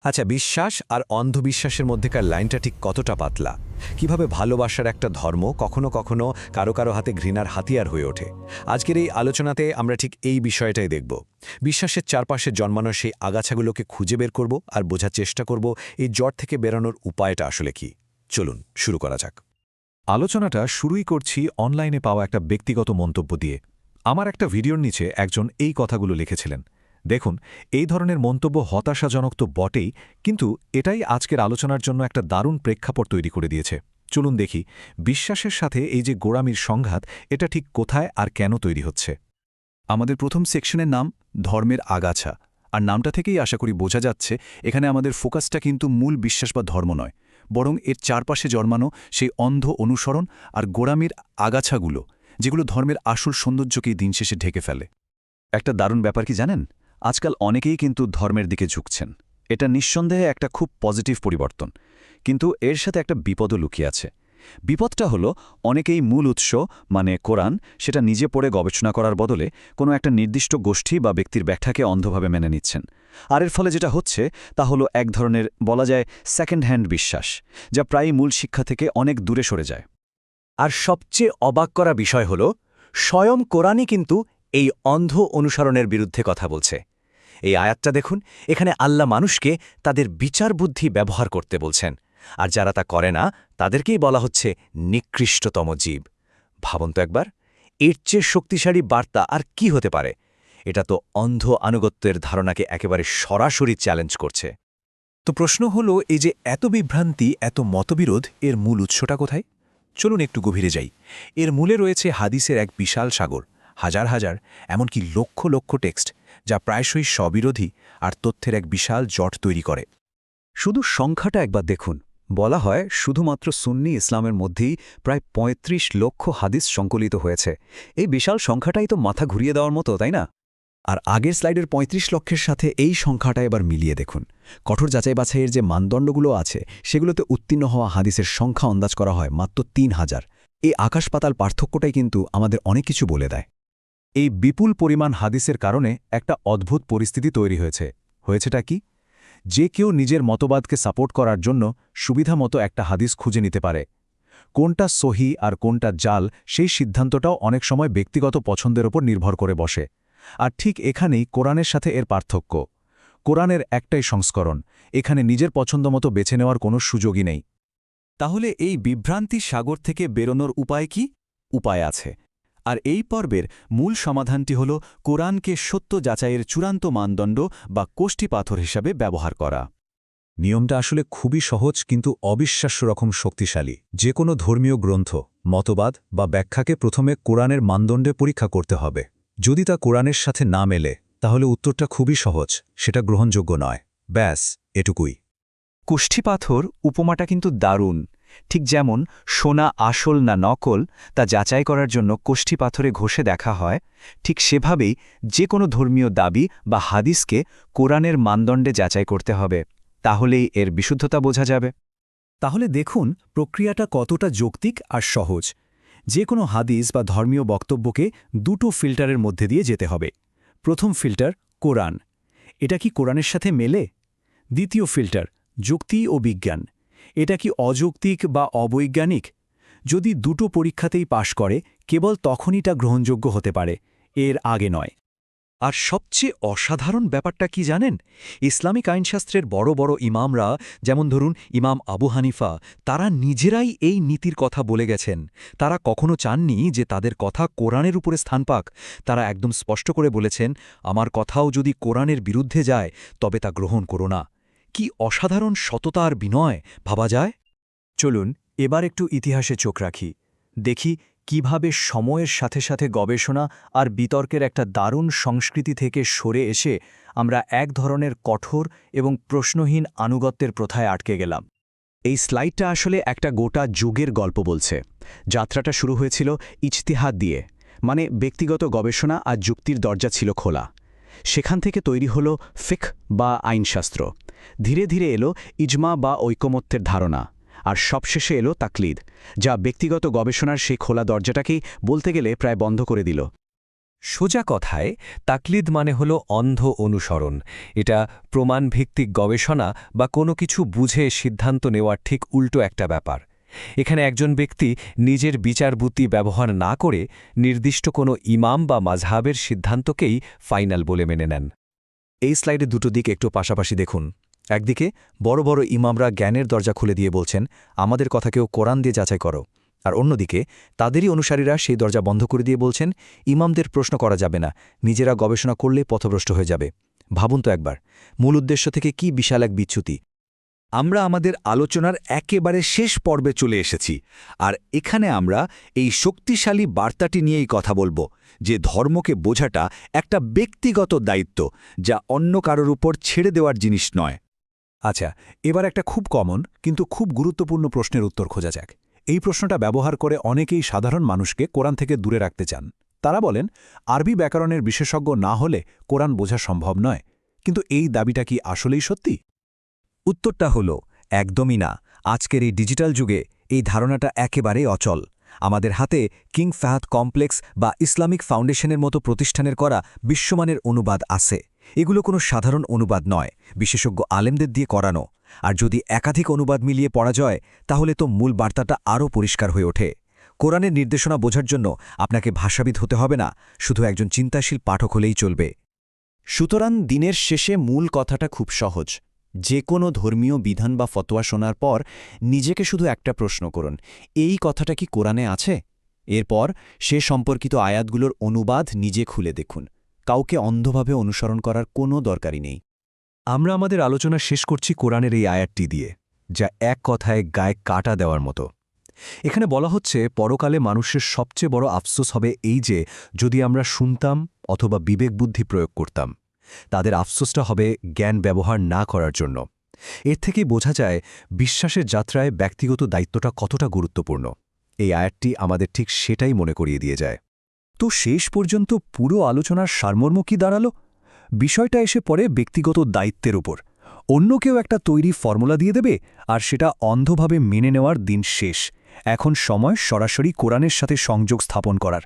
আচ্ছা, বিশ্বাস আর অন্ধবিশ্বাসের মধ্যেকার লাইনটা ঠিক কতটা পাতলা? কিভাবে ভালোবাসার একটা ধর্ম কখনো কখনো কারো কারো হাতে ঘৃণার হাতিয়ার হয়ে ওঠে? আজকের এই আলোচনাতে আমরা ঠিক এই বিষয়টাই দেখব। বিশ্বাসের চারপাশে জন্মানো সেই আগাছাগুলোকে খুঁজে বের করব আর বোঝার চেষ্টা করব এই জট থেকে বেরোনোর উপায়টা আসলে কি। চলুন শুরু করা যাক। আলোচনাটা শুরুই করছি অনলাইনে পাওয়া একটা ব্যক্তিগত মন্তব্য দিয়ে। আমার একটা ভিডিওর নিচে একজন এই কথাগুলো লিখেছিলেন। দেখুন, এই ধরনের মন্তব্য হতাশাজনক তো বটেই, কিন্তু এটাই আজকের আলোচনার জন্য একটা দারুণ প্রেক্ষাপট তৈরি করে দিয়েছে। চলুন দেখি, বিশ্বাসের সাথে এই যে গোঁড়ামির সংঘাত, এটা ঠিক কোথায় আর কেন তৈরি হচ্ছে। আমাদের প্রথম সেকশনের নাম ধর্মের আগাছা, আর নামটা থেকেই আশা করি বোঝা যাচ্ছে এখানে আমাদের ফোকাসটা কিন্তু মূল বিশ্বাস বা ধর্ম নয়, বরং এর চারপাশে জন্মানো সেই অন্ধ অনুসরণ আর গোঁড়ামির আগাছাগুলো, যেগুলো ধর্মের আসল সৌন্দর্যকেই দিন শেষে ঢেকে ফেলে। একটা দারুণ ব্যাপার কি জানেন, আজকাল অনেকেই কিন্তু ধর্মের দিকে ঝুঁকছেন। এটা নিঃসন্দেহে একটা খুব পজিটিভ পরিবর্তন, কিন্তু এর সাথে একটা বিপদও লুকিয়ে আছে। বিপদটা হলো, অনেকেই মূল উৎস মানে কোরআন সেটা নিজে পড়ে গবেষণা করার বদলে কোনো একটা নির্দিষ্ট গোষ্ঠী বা ব্যক্তির ব্যাখ্যাকে অন্ধভাবে মেনে নিচ্ছেন। আর এর ফলে যেটা হচ্ছে তা হলো এক ধরনের বলা যায় সেকেন্ড হ্যান্ড বিশ্বাস, যা প্রায়ই মূল শিক্ষা থেকে অনেক দূরে সরে যায়। আর সবচেয়ে অবাক করা বিষয় হল, স্বয়ং কোরআনই কিন্তু এই অন্ধ অনুসরণের বিরুদ্ধে কথা বলছে। এই আয়াতটা দেখুন, এখানে আল্লাহ মানুষকে তাদের বিচার বুদ্ধি ব্যবহার করতে বলছেন, আর যারা তা করে না তাদেরকেই বলা হচ্ছে নিকৃষ্টতম জীব। ভাবুন তো একবার, এর চেয়ে শক্তিশালী বার্তা আর কি হতে পারে? এটা তো অন্ধ আনুগত্যের ধারণাকে একেবারে সরাসরি চ্যালেঞ্জ করছে। তো প্রশ্ন হলো, এই যে এত বিভ্রান্তি, এত মতবিরোধ, এর মূল উৎসটা কোথায়? চলুন একটু গভীরে যাই। এর মূলে রয়েছে হাদিসের এক বিশাল সাগর, হাজার হাজার, এমনকি লক্ষ লক্ষ টেক্সট, যা প্রায়শই স্ববিরোধী আর তথ্যের এক বিশাল জট তৈরি করে। শুধু সংখ্যাটা একবার দেখুন। বলা হয় শুধুমাত্র সুন্নি ইসলামের মধ্যেই প্রায় ৩৫ লক্ষ হাদিস সংকলিত হয়েছে। এই বিশাল সংখ্যাটাই তো মাথা ঘুরিয়ে দেওয়ার মতো, তাই না? আর আগের স্লাইডের ৩৫ লক্ষের সাথে এই সংখ্যাটা এবার মিলিয়ে দেখুন। কঠোর যাচাই বাছাইয়ের যে মানদণ্ডগুলো আছে সেগুলোতে উত্তীর্ণ হওয়া হাদিসের সংখ্যা আন্দাজ করা হয় মাত্র ৩,০০০। এই আকাশ-পাতাল পার্থক্যটাই কিন্তু আমাদের অনেক কিছু বলে দেয়। এই বিপুল পরিমাণ হাদিসের কারণে একটা অদ্ভুত পরিস্থিতি তৈরি হয়েছেটা কি? যে কেউ নিজের মতবাদকে সাপোর্ট করার জন্য সুবিধামতো একটা হাদিস খুঁজে নিতে পারে। কোনটা সহি আর কোনটা জাল, সেই সিদ্ধান্তটাও অনেক সময় ব্যক্তিগত পছন্দের ওপর নির্ভর করে বসে। আর ঠিক এখানেই কোরআনের সাথে এর পার্থক্য। কোরআনের একটাই সংস্করণ, এখানে নিজের পছন্দমতো বেছে নেওয়ার কোনো সুযোগই নেই। তাহলে এই বিভ্রান্তি সাগর থেকে বেরোনোর উপায় কি? উপায় আছে। আর এই পর্বের মূল সমাধানটি হল কোরআনকে সত্য যাচাইয়ের চূড়ান্ত মানদণ্ড বা কোষ্ঠী পাথর হিসাবে ব্যবহার করা। নিয়মটা আসলে খুবই সহজ, কিন্তু অবিশ্বাস্য রকম শক্তিশালী। যে কোনো ধর্মীয় গ্রন্থ, মতবাদ বা ব্যাখ্যাকে প্রথমে কোরআনের মানদণ্ডে পরীক্ষা করতে হবে। যদি তা কোরআনের সাথে না মেলে, তাহলে উত্তরটা খুবই সহজ, সেটা গ্রহণযোগ্য নয়। ব্যাস, এটুকুই। কোষ্ঠী পাথর উপমাটা কিন্তু দারুণ। ঠিক যেমন সোনা আসল না নকল তা যাচাই করার জন্য কোষ্ঠী পাথরে ঘষে দেখা হয়, ঠিক সেভাবেই যে কোনো ধর্মীয় দাবি বা হাদিসকে কোরআনের মানদণ্ডে যাচাই করতে হবে। তাহলেই এর বিশুদ্ধতা বোঝা যাবে। তাহলে দেখুন প্রক্রিয়াটা কতটা যৌক্তিক আর সহজ। যে কোনো হাদিস বা ধর্মীয় বক্তব্যকে দুটো ফিল্টারের মধ্যে দিয়ে যেতে হবে। প্রথম ফিল্টার কোরআন, এটা কি কোরআনের সাথে মেলে? দ্বিতীয় ফিল্টার যুক্তি ও বিজ্ঞান, এটা কি অযৌক্তিক বা অবৈজ্ঞানিক? যদি দুটো পরীক্ষাতেই পাশ করে, কেবল তখনই তা গ্রহণযোগ্য হতে পারে, এর আগে নয়। আর সবচেয়ে অসাধারণ ব্যাপারটা কি জানেন? ইসলামিক আইনশাস্ত্রের বড় বড় ইমামরা, যেমন ধরুন ইমাম আবু হানিফা, তারা নিজেরাই এই নীতির কথা বলে গেছেন। তারা কখনো চাননি যে তাদের কথা কোরআনের উপরে স্থান পাক। তারা একদম স্পষ্ট করে বলেছেন, আমার কথাও যদি কোরআনের বিরুদ্ধে যায় তবে তা গ্রহণ করো না। কি অসাধারণ সততা আর বিনয়, ভাবা যায়? চলুন এবার একটু ইতিহাসে চোখ রাখি, দেখি কিভাবে সময়ের সাথে সাথে গবেষণা আর বিতর্কের একটা দারুণ সংস্কৃতি থেকে সরে এসে আমরা এক ধরনের কঠোর এবং প্রশ্নহীন আনুগত্যের প্রথায় আটকে গেলাম। এই স্লাইডটা আসলে একটা গোটা যুগের গল্প বলছে। যাত্রাটা শুরু হয়েছিল ইজতিহাদ দিয়ে, মানে ব্যক্তিগত গবেষণা আর যুক্তির দরজা ছিল খোলা। সেখান থেকে তৈরি হলো ফিকহ বা আইনশাস্ত্র। ধীরে ধীরে এলো ইজমা বা ঐকমত্যের ধারণা, আর সবশেষে এলো তাকলিদ, যা ব্যক্তিগত গবেষণার সেই খোলা দরজাটাকেই বলতে গেলে প্রায় বন্ধ করে দিল। সোজা কথায় তাকলিদ মানে হল অন্ধ অনুসরণ। এটা প্রমাণভিত্তিক গবেষণা বা কোনো কিছু বুঝে সিদ্ধান্ত নেওয়ার ঠিক উল্টো একটা ব্যাপার। এখানে একজন ব্যক্তি নিজের বিচারবুদ্ধি ব্যবহার না করে নির্দিষ্ট কোনো ইমাম বা মাযহাবের সিদ্ধান্তকেই ফাইনাল বলে মেনে নেন। এই স্লাইডে দুটো দিক একটু পাশাপাশি দেখুন। একদিকে বড় বড় ইমামরা জ্ঞানের দরজা খুলে দিয়ে বলছেন, আমাদের কথাকেও কোরআন দিয়ে যাচাই করো। আর অন্যদিকে তাদেরই অনুসারীরা সেই দরজা বন্ধ করে দিয়ে বলছেন, ইমামদের প্রশ্ন করা যাবে না, নিজেরা গবেষণা করলে পথভ্রষ্ট হয়ে যাবে। ভাবুন তো একবার, মূল উদ্দেশ্য থেকে কি বিশাল এক বিচ্যুতি। আমরা আমাদের আলোচনার একেবারে শেষ পর্বে চলে এসেছি, আর এখানে আমরা এই শক্তিশালী বার্তাটি নিয়েই কথা বলবো যে ধর্মকে বোঝাটা একটা ব্যক্তিগত দায়িত্ব, যা অন্য কারোর উপর ছেড়ে দেওয়ার জিনিস নয়। আচ্ছা, এবার একটা খুব কমন কিন্তু খুব গুরুত্বপূর্ণ প্রশ্নের উত্তর খোঁজা যাক। এই প্রশ্নটা ব্যবহার করে অনেকেই সাধারণ মানুষকে কোরআন থেকে দূরে রাখতে চান। তারা বলেন, আরবি ব্যাকরণের বিশেষজ্ঞ না হলে কোরআন বোঝা সম্ভব নয়। কিন্তু এই দাবিটা কি আসলেই সত্যি? উত্তরটা হল একদমই না। আজকের এই ডিজিটাল যুগে এই ধারণাটা একেবারেই অচল। আমাদের হাতে কিং ফাহাদ কমপ্লেক্স বা ইসলামিক ফাউন্ডেশনের মতো প্রতিষ্ঠানের করা বিশ্বমানের অনুবাদ আছে। এগুলো কোনো সাধারণ অনুবাদ নয়, বিশেষজ্ঞ আলেমদের দিয়ে করানো। আর যদি একাধিক অনুবাদ মিলিয়ে পড়া যায়, তাহলে তো মূল বার্তাটা আরও পরিষ্কার হয়ে ওঠে। কোরআনের নির্দেশনা বোঝার জন্য আপনাকে ভাষাবিদ হতে হবে না, শুধু একজন চিন্তাশীল পাঠক হলেই চলবে। সুতরাং দিনের শেষে মূল কথাটা খুব সহজ। যে কোনো ধর্মীয় বিধান বা ফতোয়া শোনার পর নিজেকে শুধু একটা প্রশ্ন করুন, এই কথাটা কি কোরআনে আছে? এরপর সে সম্পর্কিত আয়াতগুলোর অনুবাদ নিজে খুলে দেখুন। কাউকে অন্ধভাবে অনুসরণ করার কোনো দরকারই নেই। আমরা আমাদের আলোচনা শেষ করছি কোরআনের এই আয়াতটি দিয়ে, যা এক কথায় গায়ে কাটা দেওয়ার মতো। এখানে বলা হচ্ছে, পরকালে মানুষের সবচেয়ে বড় আফসোস হবে এই যে যদি আমরা শুনতাম অথবা বিবেকবুদ্ধি প্রয়োগ করতাম। তাদের আফসোসটা হবে জ্ঞান ব্যবহার না করার জন্য। এর থেকেই বোঝা যায় বিশ্বাসের যাত্রায় ব্যক্তিগত দায়িত্বটা কতটা গুরুত্বপূর্ণ। এই আয়াতটি আমাদের ঠিক সেটাই মনে করিয়ে দিয়ে যায়। তো শেষ পর্যন্ত পুরো আলোচনার সারমর্ম কি দাঁড়ালো? বিষয়টা এসে পড়ে ব্যক্তিগত দায়িত্বের উপর। অন্য কেউ একটা তৈরি ফর্মুলা দিয়ে দেবে, আর সেটা অন্ধভাবে মেনে নেওয়ার দিন শেষ। এখন সময় সরাসরি কোরআনের সাথে সংযোগ স্থাপন করার।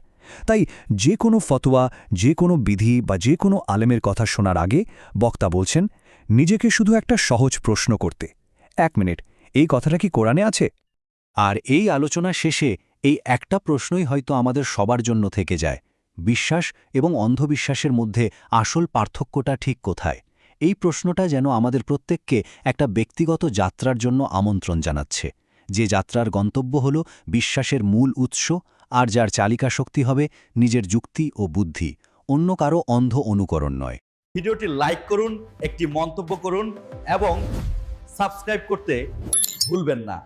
তাই যে কোনো ফতোয়া, যে কোনো বিধি বা যে কোনো আলেমের কথা শোনার আগে বক্তা বলছেন, নিজেকে শুধু একটা সহজ প্রশ্ন করতে, 1 মিনিট, এই কথাটা কি কোরআনে আছে? আর এই আলোচনা শেষে এই একটা প্রশ্নই হয়তো আমাদের সবার জন্য থেকে যায়, বিশ্বাস এবং অন্ধবিশ্বাসের মধ্যে আসল পার্থক্যটা ঠিক কোথায়? এই প্রশ্নটা যেন আমাদের প্রত্যেককে একটা ব্যক্তিগত যাত্রার জন্য আমন্ত্রণ জানাচ্ছে, যে যাত্রার গন্তব্য হল বিশ্বাসের মূল উৎস, আর যার চালিকা শক্তি হবে নিজের যুক্তি ও বুদ্ধি, অন্য কারো অন্ধ অনুকরণ নয়। ভিডিওটি লাইক করুন, একটি মন্তব্য করুন এবং সাবস্ক্রাইব করতে ভুলবেন না।